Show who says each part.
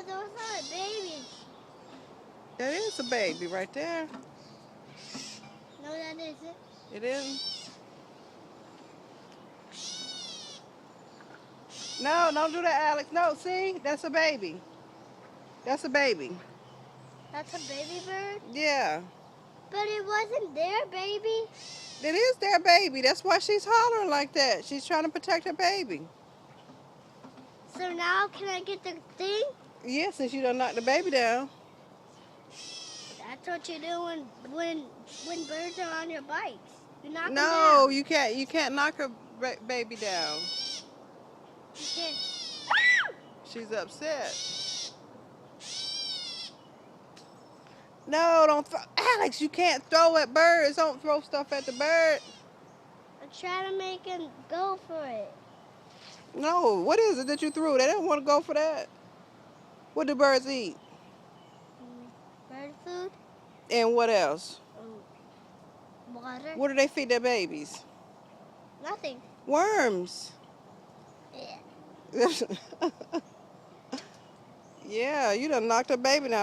Speaker 1: those are babies.
Speaker 2: That is a baby right there.
Speaker 1: No, that isn't.
Speaker 2: It is. No, don't do that, Alex. No, see? That's a baby. That's a baby.
Speaker 1: That's a baby bird?
Speaker 2: Yeah.
Speaker 1: But it wasn't their baby.
Speaker 2: It is their baby. That's why she's hollering like that. She's trying to protect her baby.
Speaker 1: So now can I get the thing?
Speaker 2: Yeah, since you done knocked the baby down.
Speaker 1: That's what you do when birds are on your bikes. You knock them
Speaker 2: No,
Speaker 1: down.
Speaker 2: you can't. You can't knock her baby down.
Speaker 1: You can't.
Speaker 2: She's upset. No, don't throw. Alex, you can't throw at birds. Don't throw stuff at the bird.
Speaker 1: I'm trying to make him go for it.
Speaker 2: No, what is it that you threw? They didn't want to go for that. What do birds eat?
Speaker 1: Bird food?
Speaker 2: And what else?
Speaker 1: Water?
Speaker 2: What do they feed their babies?
Speaker 1: Nothing.
Speaker 2: Worms.
Speaker 1: Yeah.
Speaker 2: Yeah, you done knocked her baby down.